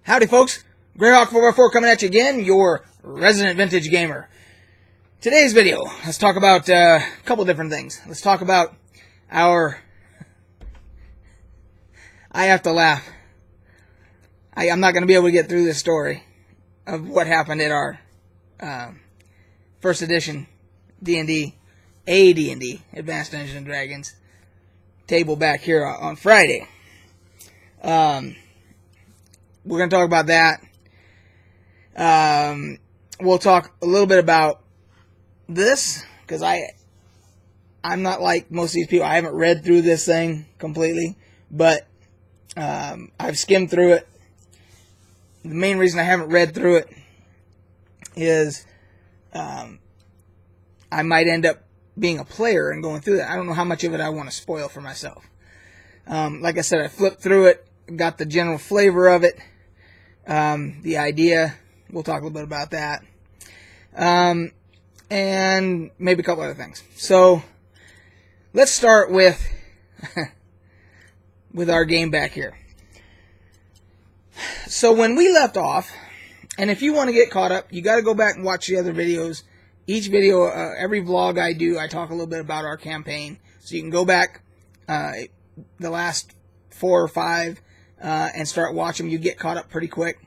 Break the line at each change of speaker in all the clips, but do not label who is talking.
Howdy folks, Greyhawk4x4 coming at you again, your resident vintage gamer. Today's video, let's talk about a couple different things. Let's talk about our... I have to laugh. I'm not going to be able to get through this story of what happened at our first edition D&D, D&D, Advanced Dungeons & Dragons, table back here on Friday. We're going to talk about that. We'll talk a little bit about this, because I'm not like most of these people. I haven't read through this thing completely, but I've skimmed through it. The main reason I haven't read through it is I might end up being a player and going through that. I don't know how much of it I want to spoil for myself. Like I said, I flipped through it, got the general flavor of it, the idea. We'll talk a little bit about that. And maybe a couple other things. So, let's start with our game back here. So when we left off, and if you want to get caught up, you got to go back and watch the other videos. Each video, every vlog I do, I talk a little bit about our campaign. So you can go back the last 4 or 5 and start watching them. You get caught up pretty quick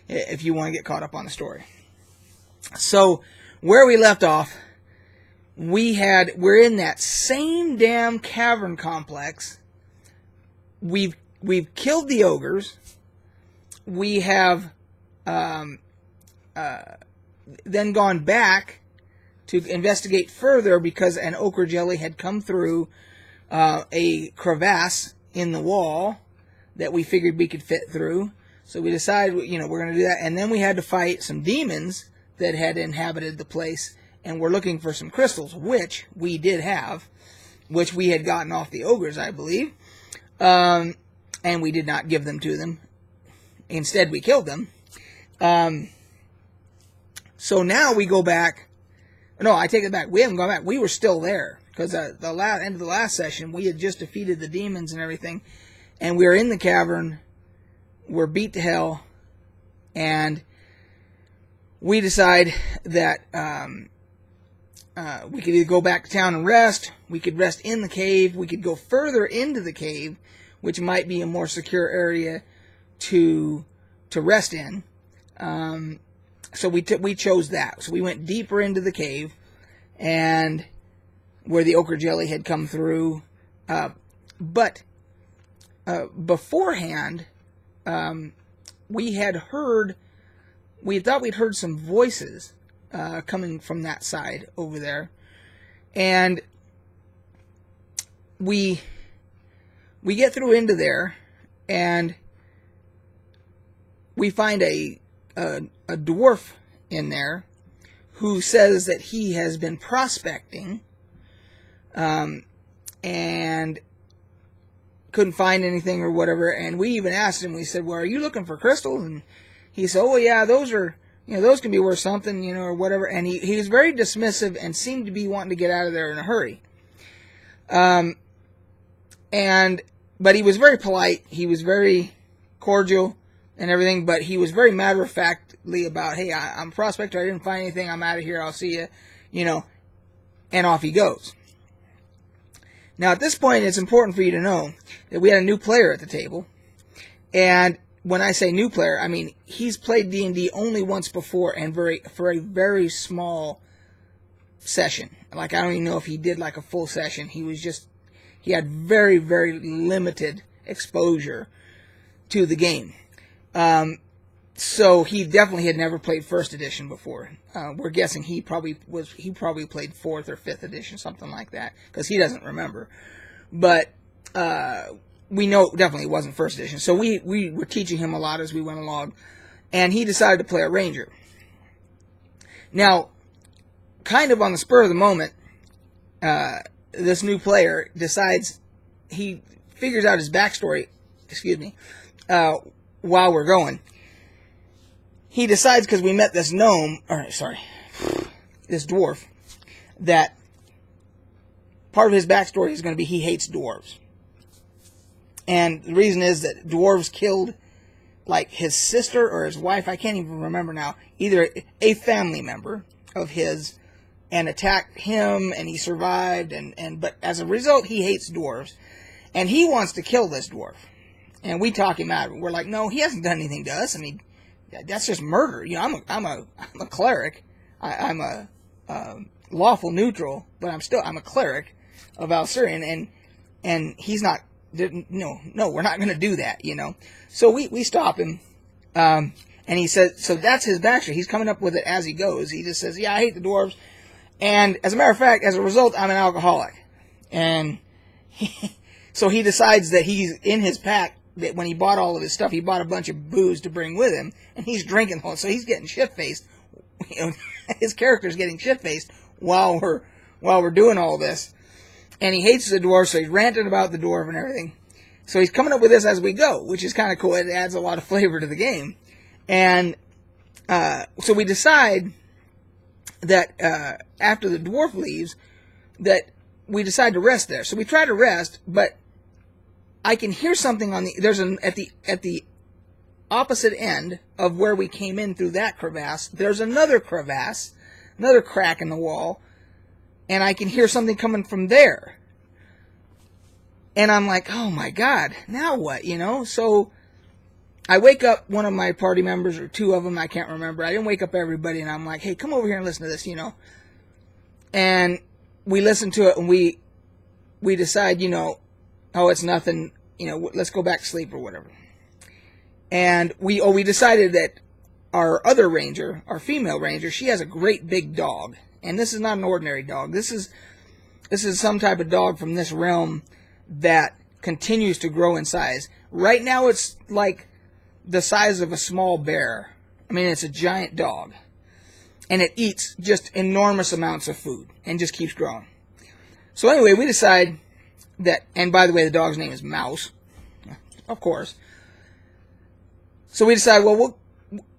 if you want to get caught up on the story. So where we left off, we're in that same damn cavern complex. We've killed the ogres. We have then gone back to investigate further because an ochre jelly had come through a crevasse in the wall that we figured we could fit through. So we decided, we're going to do that. And then we had to fight some demons that had inhabited the place, and we're looking for some crystals, which we did have, which we had gotten off the ogres, I believe. And we did not give them to them. Instead, we killed them. So now we go back. No, I take it back. We haven't gone back. We were still there. Because at the end of the last session, we had just defeated the demons and everything. And we were in the cavern. We're beat to hell. And we decide that we could either go back to town and rest. We could rest in the cave. We could go further into the cave, which might be a more secure area to rest in. So we chose that. So we went deeper into the cave, and where the ochre jelly had come through. But beforehand, we thought we'd heard some voices coming from that side over there, and we get through into there, and we find a dwarf in there who says that he has been prospecting and couldn't find anything or whatever. And we even asked him, we said, well, are you looking for crystals? And he said, oh yeah, those are, those can be worth something, or whatever. And he was very dismissive and seemed to be wanting to get out of there in a hurry. But he was very polite. He was very cordial and everything, but he was very matter-of-factly about, hey, I'm a prospector, I didn't find anything, I'm out of here, I'll see you, and off he goes. Now, at this point, it's important for you to know that we had a new player at the table, and when I say new player, I mean, he's played D&D only once before, and for a very small session. Like, I don't even know if he did, like, a full session. He had very, very limited exposure to the game. So he definitely had never played first edition before. We're guessing he probably played 4th or 5th edition, something like that, because he doesn't remember. But we know definitely it wasn't first edition. So we were teaching him a lot as we went along, and he decided to play a ranger. Now, kind of on the spur of the moment, this new player decides, he figures out his backstory, while we're going. He decides, because we met this this dwarf, that part of his backstory is going to be he hates dwarves. And the reason is that dwarves killed like his sister or his wife, I can't even remember now, either a family member of his, and attacked him, and he survived, but as a result, he hates dwarves, and he wants to kill this dwarf. And we talk him out. We're like, no, he hasn't done anything to us. I mean, that's just murder. You know, I'm a cleric. I'm a lawful neutral, but I'm a cleric of Alcurian, and he's not. No, we're not going to do that. You know, so we stop him, and he says, so that's his backstory. He's coming up with it as he goes. He just says, yeah, I hate the dwarves, and as a matter of fact, as a result, I'm an alcoholic, and so he decides that he's in his pack. That when he bought all of his stuff, he bought a bunch of booze to bring with him, and he's drinking. So he's getting shit-faced. You know, his character's getting shit-faced while we're doing all this. And he hates the dwarf, so he's ranting about the dwarf and everything. So he's coming up with this as we go, which is kind of cool. It adds a lot of flavor to the game. And so we decide that after the dwarf leaves, that we decide to rest there. So we try to rest, but I can hear something on the at the opposite end of where we came in through that crevasse. There's another crevasse, another crack in the wall, and I can hear something coming from there. And I'm like, oh my God, now what? You know? So I wake up one of my party members, or two of them, I can't remember. I didn't wake up everybody, and I'm like, hey, come over here and listen to this, you know? And we listen to it, and we decide, you know, oh, it's nothing, you know, let's go back to sleep or whatever. And we decided that our other ranger, our female ranger, she has a great big dog. And this is not an ordinary dog. This is some type of dog from this realm that continues to grow in size. Right now it's like the size of a small bear. I mean, it's a giant dog. And it eats just enormous amounts of food and just keeps growing. So anyway, we decide that, and by the way, the dog's name is Mouse, of course. So we decide, well,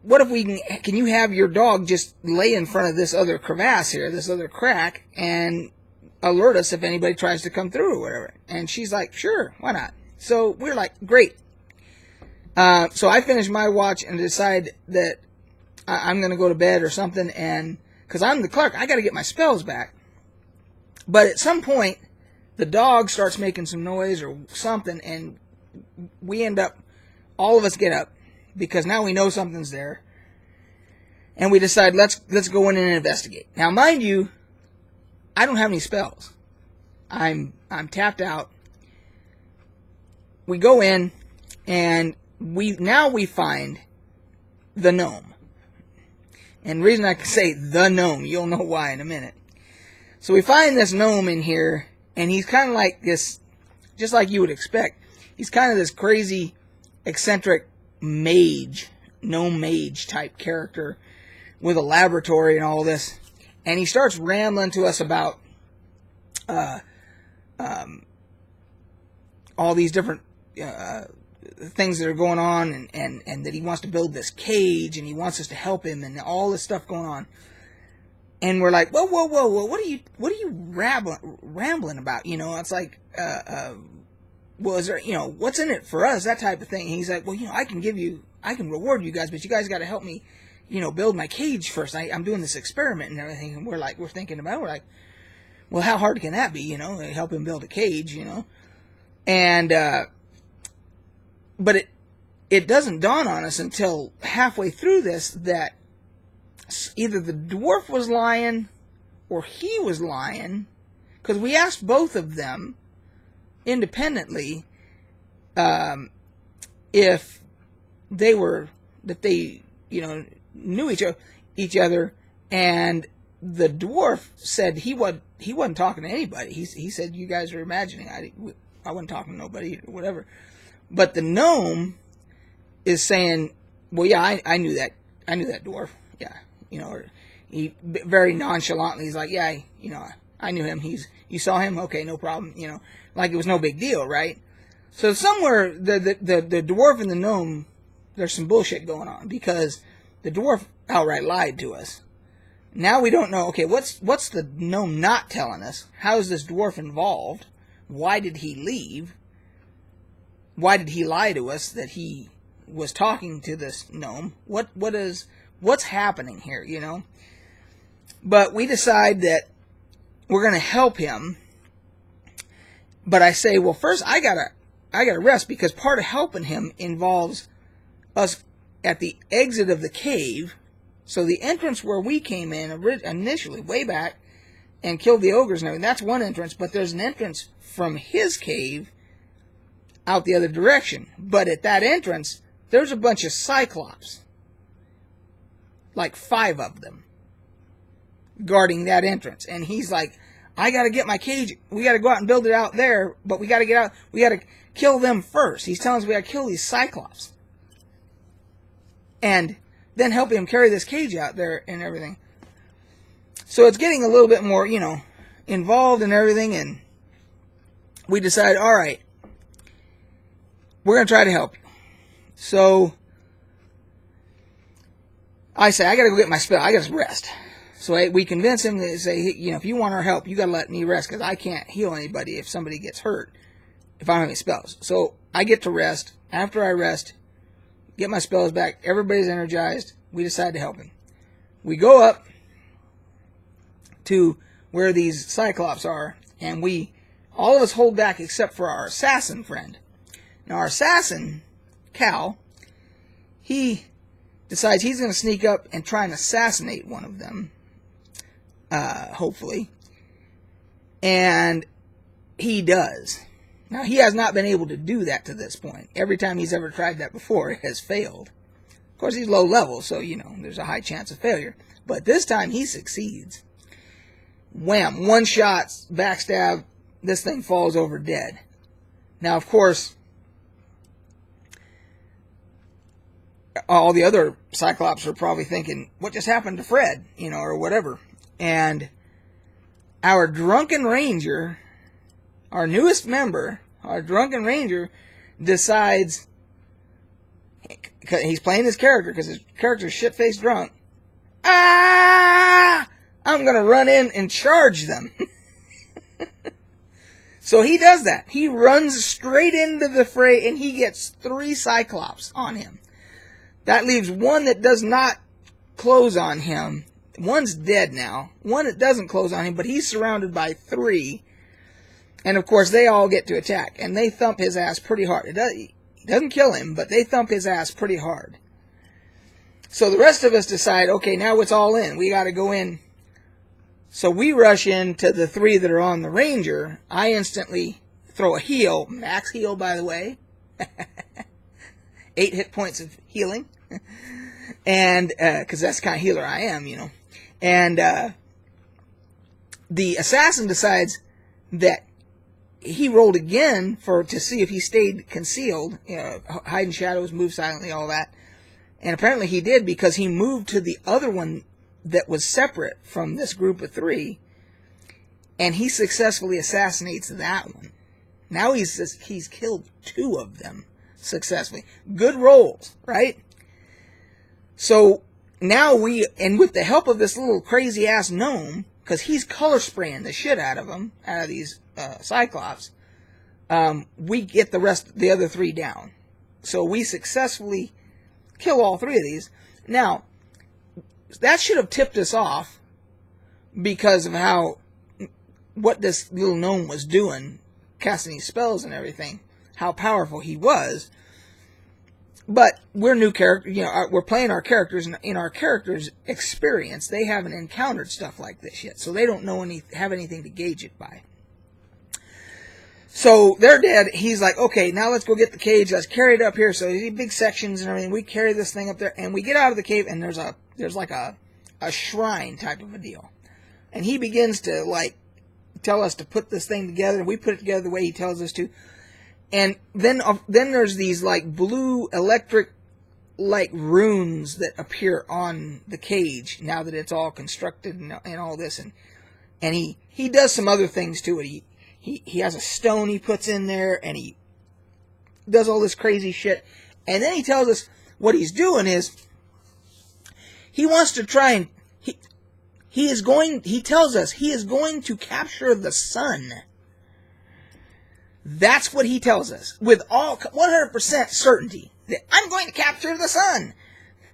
what if can you have your dog just lay in front of this other crevasse here, this other crack, and alert us if anybody tries to come through or whatever? And she's like, sure, why not? So we're like, great. So I finish my watch and decide that I'm going to go to bed or something, and because I'm the clerk, I got to get my spells back. But at some point, the dog starts making some noise or something, and we end up, all of us get up, because now we know something's there, and we decide, let's go in and investigate. Now, mind you, I don't have any spells. I'm tapped out. We go in, and we find the gnome. And the reason I can say the gnome, you'll know why in a minute. So we find this gnome in here, and he's kind of like this, just like you would expect. He's kind of this crazy, eccentric mage, gnome mage type character with a laboratory and all this. And he starts rambling to us about all these different things that are going on, and that he wants to build this cage, and he wants us to help him, and all this stuff going on. And we're like, whoa, what are you rambling about? You know, it's like, well, is there, you know, what's in it for us? That type of thing. And he's like, well, you know, I can reward you guys, but you guys got to help me, you know, build my cage first. I'm doing this experiment and everything. And we're thinking about it. We're like, well, how hard can that be? You know, help him build a cage, you know? And, but it doesn't dawn on us until halfway through this that either the dwarf was lying or he was lying, because we asked both of them independently if they you know, knew each other, and the dwarf said he wasn't talking to anybody. He said, you guys are imagining. I wasn't talking to nobody or whatever. But the gnome is saying, well, yeah, I knew that dwarf. Yeah. You know, or he very nonchalantly, he's like, yeah, you know, I knew him. You saw him? Okay, no problem. You know, like it was no big deal, right? So somewhere the dwarf and the gnome, there's some bullshit going on, because the dwarf outright lied to us. Now we don't know, okay, what's the gnome not telling us? How is this dwarf involved? Why did he leave? Why did he lie to us that he was talking to this gnome. What's happening here, you know? But we decide that we're going to help him. But I say, well, first I gotta rest, because part of helping him involves us at the exit of the cave. So the entrance where we came in initially, way back, and killed the ogres and everything, that's one entrance. But there's an entrance from his cave out the other direction. But at that entrance, there's a bunch of cyclops. Like 5 of them. Guarding that entrance. And he's like, I gotta get my cage. We gotta go out and build it out there, but we gotta get out. We gotta kill them first. He's telling us we gotta kill these cyclops. And then help him carry this cage out there and everything. So it's getting a little bit more, you know, involved and everything. And we decide, all right, we're gonna try to help you. So I say, I gotta go get my spell. I gotta rest. So we convince him to say, you know, if you want our help, you got to let me rest, because I can't heal anybody if somebody gets hurt if I don't have any spells. So I get to rest. After I rest, get my spells back, everybody's energized, we decide to help him. We go up to where these cyclops are, and all of us hold back except for our assassin friend. Now our assassin, Cal, he decides he's going to sneak up and try and assassinate one of them. Hopefully. And he does. Now, he has not been able to do that to this point. Every time he's ever tried that before, it has failed. Of course, he's low level, so, you know, there's a high chance of failure. But this time, he succeeds. Wham! One shot, backstab, this thing falls over dead. Now, of course, all the other Cyclops are probably thinking, what just happened to Fred? You know, or whatever. And our drunken ranger, our newest member, our drunken ranger, decides, he's playing his character, because his character's shit-faced drunk, I'm going to run in and charge them. So he does that. He runs straight into the fray, and he gets 3 Cyclops on him. That leaves one that does not close on him. One's dead now. One that doesn't close on him, but he's surrounded by 3. And, of course, they all get to attack. And they thump his ass pretty hard. It doesn't kill him, but they thump his ass pretty hard. So the rest of us decide, okay, now it's all in. We got to go in. So we rush into the 3 that are on the ranger. I instantly throw a heal. Max heal, by the way. 8 hit points of healing. And, because that's the kind of healer I am, you know. And the assassin decides that he rolled again to see if he stayed concealed, you know, hide in shadows, move silently, all that. And apparently he did, because he moved to the other one that was separate from this group of 3, and he successfully assassinates that one. Now he's killed 2 of them successfully. Good rolls, right? So now and with the help of this little crazy ass gnome, because he's color spraying the shit out of these Cyclops, we get the other 3 down. So we successfully kill all 3 of these. Now, that should have tipped us off, because of what this little gnome was doing, casting these spells and everything, how powerful he was. But we're new characters, you know, we're playing our characters, and in our characters' experience, they haven't encountered stuff like this yet, so they don't have anything to gauge it by. So they're dead. He's like, okay, now let's go get the cage. Let's carry it up here. So these big sections and everything. We carry this thing up there, and we get out of the cave, and there's like a shrine type of a deal, and he begins to like tell us to put this thing together. We put it together the way he tells us to. And then there's these like blue electric like runes that appear on the cage now that it's all constructed and all this, and he does some other things to it. He has a stone he puts in there, and he does all this crazy shit. And then he tells us what he's doing is he wants to try and he tells us he is going to capture the sun. That's what he tells us with all 100% certainty. I'm going to capture the sun.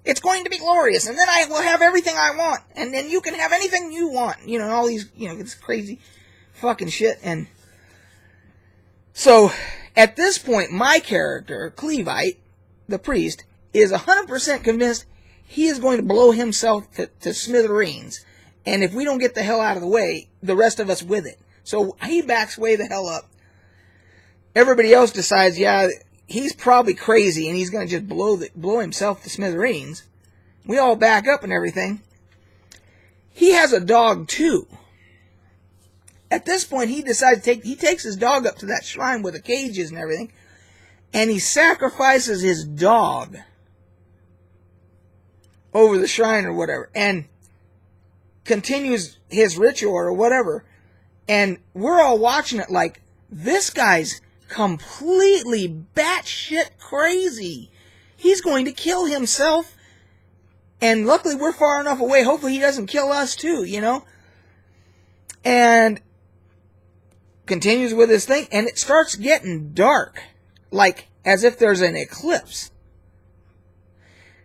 It's going to be glorious, and then I will have everything I want, and then you can have anything you want. You know, all these, you know, it's crazy fucking shit. And so, at this point, my character, Clevite, the priest, is 100% convinced he is going to blow himself to smithereens. And if we don't get the hell out of the way, the rest of us with it. So he backs way the hell up. Everybody else decides, yeah, he's probably crazy and he's going to just blow himself to smithereens. We all back up and everything. He has a dog too. At this point, he decides he takes his dog up to that shrine with the cages and everything, and he sacrifices his dog over the shrine or whatever, and continues his ritual or whatever. And we're all watching it like, this guy's completely batshit crazy. He's going to kill himself. And luckily we're far enough away. Hopefully he doesn't kill us too, you know. And continues with his thing. And it starts getting dark. Like as if there's an eclipse.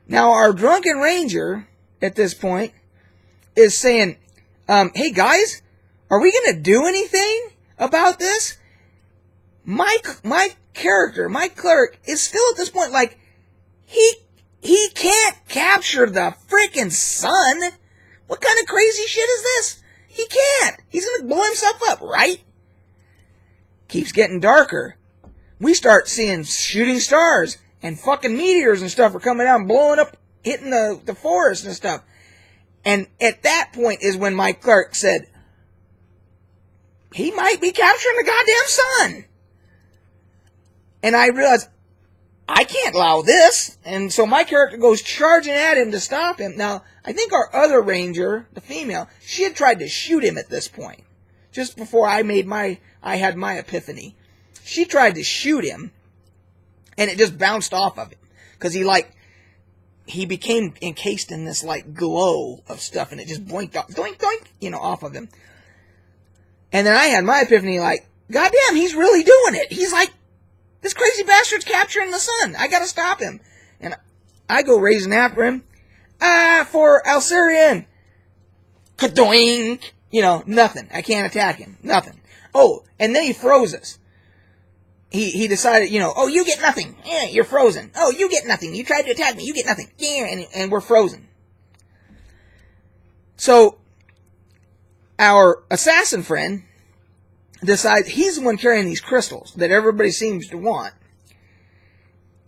Now our drunken ranger at this point is saying, hey guys, are we going to do anything about this? My character, my cleric, is still at this point like, he can't capture the freaking sun. What kind of crazy shit is this? He can't. He's going to blow himself up, right? Keeps getting darker. We start seeing shooting stars and fucking meteors and stuff are coming out and blowing up, hitting the forest and stuff. And at that point is when my cleric said, he might be capturing the goddamn sun. And I realized, I can't allow this. And so my character goes charging at him to stop him. Now, I think our other ranger, the female, she had tried to shoot him at this point. Just before I had my epiphany. She tried to shoot him. And it just bounced off of him. Because he became encased in this like glow of stuff. And it just boinked off, doink, doink, you know, off of him. And then I had my epiphany like, goddamn, he's really doing it. He's like, this crazy bastard's capturing the sun. I gotta stop him. And I go racing after him. For Alcerian. Kadoink. You know, nothing. I can't attack him. Nothing. Oh, and then he froze us. He decided, you know, oh, you get nothing. Yeah, you're frozen. Oh, you get nothing. You tried to attack me. You get nothing. Yeah, and we're frozen. So, our assassin friend decides he's the one carrying these crystals that everybody seems to want.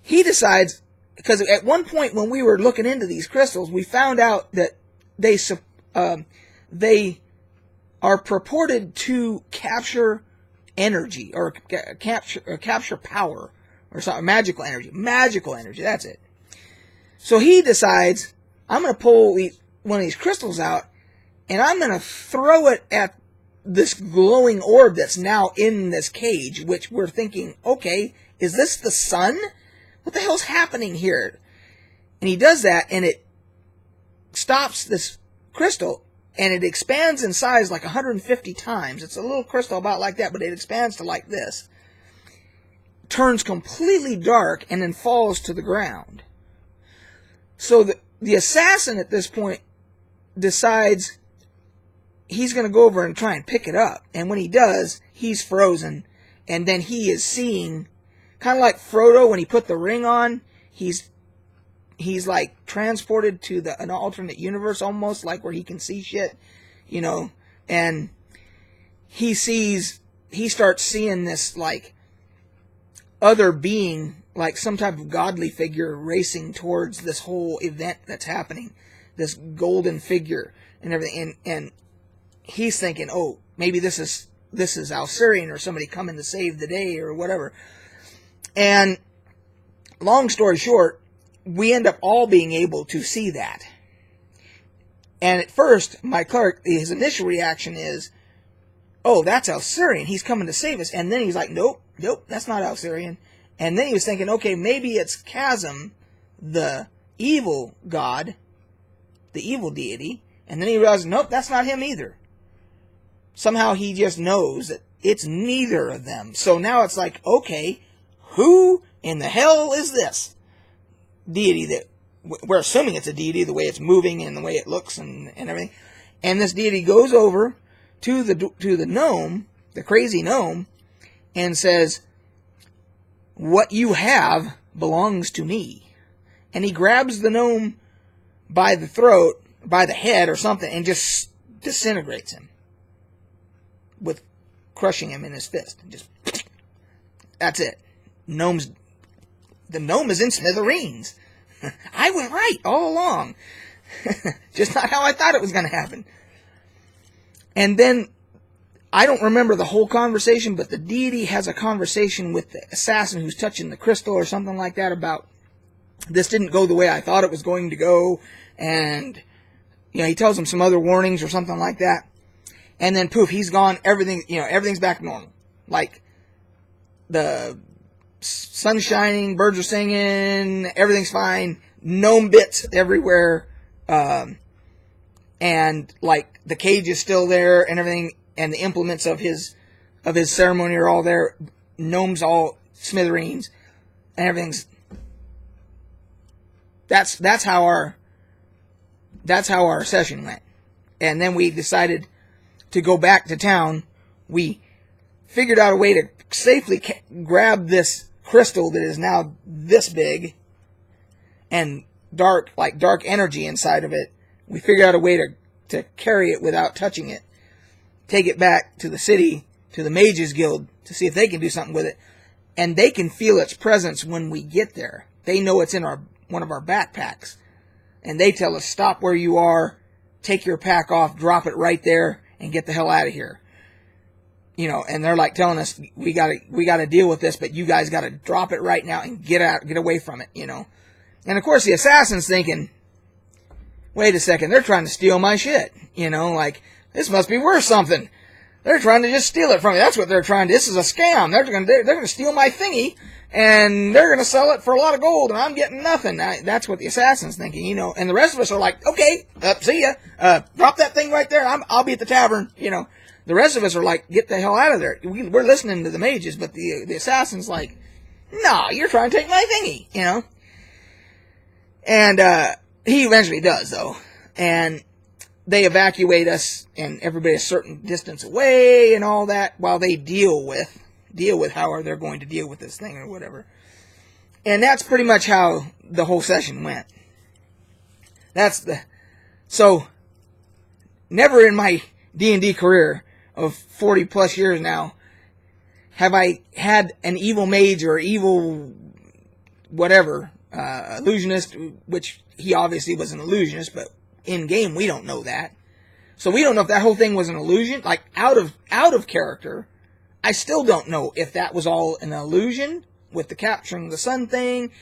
He decides, because at one point when we were looking into these crystals, we found out that they are purported to capture energy or capture power or something, magical energy. That's it. So he decides, I'm going to pull one of these crystals out and I'm going to throw it at this glowing orb that's now in this cage, which we're thinking, okay, is this the sun? What the hell's happening here? And he does that, and it stops this crystal, and it expands in size like 150 times. It's a little crystal about like that, but it expands to like this. Turns completely dark, and then falls to the ground. So the assassin at this point decides he's going to go over and try and pick it up. And when he does, he's frozen. And then he is seeing, kind of like Frodo when he put the ring on, he's like transported to an alternate universe almost, like where he can see shit, you know. And he starts seeing this like other being, like some type of godly figure racing towards this whole event that's happening. This golden figure and everything. And he's thinking, oh, maybe this is Alcerian or somebody coming to save the day or whatever. And long story short, we end up all being able to see that. And at first, my cleric, his initial reaction is, oh, that's Alcerian. He's coming to save us. And then he's like, nope, that's not Alcerian. And then he was thinking, okay, maybe it's Chasm, the evil god, the evil deity. And then he realized, nope, that's not him either. Somehow he just knows that it's neither of them. So now it's like, okay, who in the hell is this? deity that we're assuming it's a deity, the way it's moving and the way it looks and everything. And this deity goes over to the gnome, the crazy gnome, and says, "What you have belongs to me." And he grabs the gnome by the throat, by the head or something, and just disintegrates him, with crushing him in his fist. And just, that's it. The gnome is in smithereens. I was right all along. Just not how I thought it was going to happen. And then, I don't remember the whole conversation, but the deity has a conversation with the assassin who's touching the crystal or something like that about, this didn't go the way I thought it was going to go, and he tells him some other warnings or something like that. And then poof, he's gone. Everything's back to normal. Like, the sun's shining, birds are singing, everything's fine, gnome bits everywhere, and like the cage is still there and everything, and the implements of his ceremony are all there. Gnomes all smithereens, and everything's. That's how our session went. And then we decided to go back to town. We figured out a way to safely grab this crystal that is now this big and dark energy inside of it. We figured out a way to carry it without touching it. Take it back to the city, to the Mages Guild, to see if they can do something with it. And they can feel its presence when we get there. They know it's in one of our backpacks. And they tell us, stop where you are, take your pack off, drop it right there, and get the hell out of here. And they're like telling us, we gotta deal with this, but you guys gotta drop it right now and get away from it, And of course the assassin's thinking, wait a second, they're trying to steal my shit, like, this must be worth something. They're trying to just steal it from me. That's what they're trying to, this is a scam. They're gonna steal my thingy, and they're gonna sell it for a lot of gold, and I'm getting nothing. That's what the assassin's thinking, And the rest of us are like, okay, see ya, drop that thing right there, I'll be at the tavern, The rest of us are like, get the hell out of there. We're listening to the mages, but the assassin's like, no, you're trying to take my thingy, And he eventually does, though. And they evacuate us, and everybody's a certain distance away and all that, while they deal with how they're going to deal with this thing or whatever. And that's pretty much how the whole session went. So, never in my D&D career of 40 plus years now have I had an evil mage or evil whatever, illusionist, which he obviously was an illusionist, but in game we don't know that. So we don't know if that whole thing was an illusion, like out of character. I still don't know if that was all an illusion with the capturing the sun thing.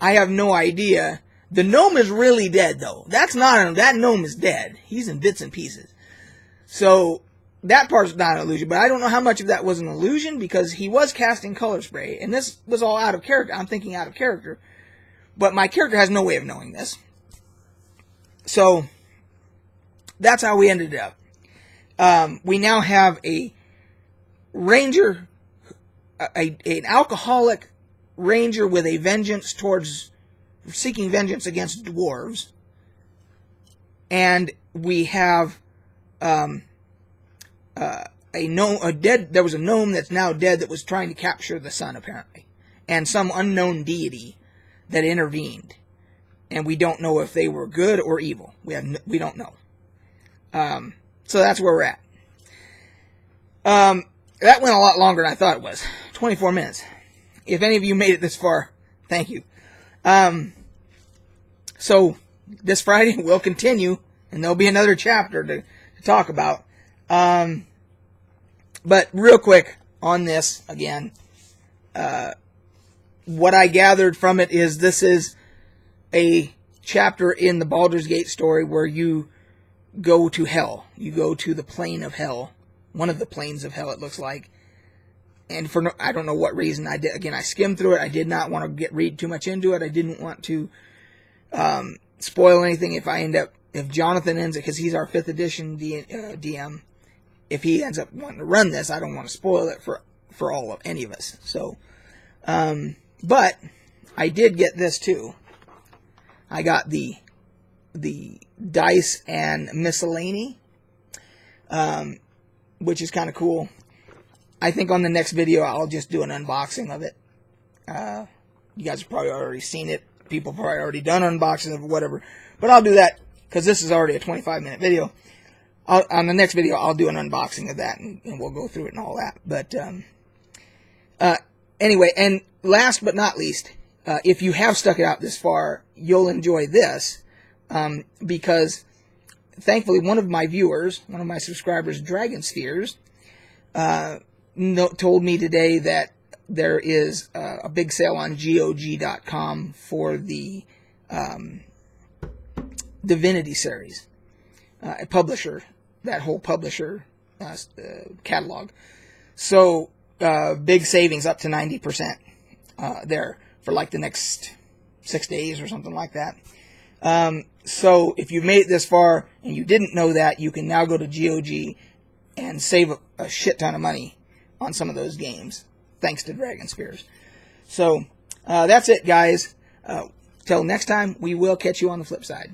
I have no idea. The gnome is really dead, though. That gnome is dead. He's in bits and pieces. So that part's not an illusion, but I don't know how much of that was an illusion, because he was casting color spray, and this was all out of character. I'm thinking out of character, but my character has no way of knowing this. So that's how we ended up. We now have a ranger, an alcoholic ranger with a vengeance towards seeking vengeance against dwarves, and we have there was a gnome that's now dead that was trying to capture the sun, apparently, and some unknown deity that intervened, and we don't know if they were good or evil. We don't know. So that's where we're at. That went a lot longer than I thought it was. 24 minutes. If any of you made it this far, thank you. So this Friday we'll continue, and there'll be another chapter to talk about. But real quick on this again, what I gathered from it is this is a chapter in the Baldur's Gate story where you go to hell. You go to the plane of hell. One of the planes of hell, it looks like. And for I don't know what reason I did. Again, I skimmed through it. I did not want to read too much into it. I didn't want to spoil anything if Jonathan ends it, because he's our 5th edition DM. If he ends up wanting to run this, I don't want to spoil it for all of any of us. So, but I did get this too. I got the dice and miscellany, which is kind of cool. I think on the next video I'll just do an unboxing of it. You guys have probably already seen it. People have probably already done unboxing of whatever. But I'll do that because this is already a 25-minute video. On the next video, I'll do an unboxing of that, and we'll go through it and all that. But anyway, and last but not least, if you have stuck it out this far, you'll enjoy this because thankfully one of my viewers, one of my subscribers, Dragon Spheres, told me today that there is a big sale on GOG.com for the Divinity series, a publisher, that whole publisher catalog. So big savings up to 90% there for like the next 6 days or something like that. So if you've made it this far and you didn't know that, you can now go to GOG and save a shit ton of money on some of those games, thanks to Dragon Spheres. So that's it, guys. Till next time, we will catch you on the flip side.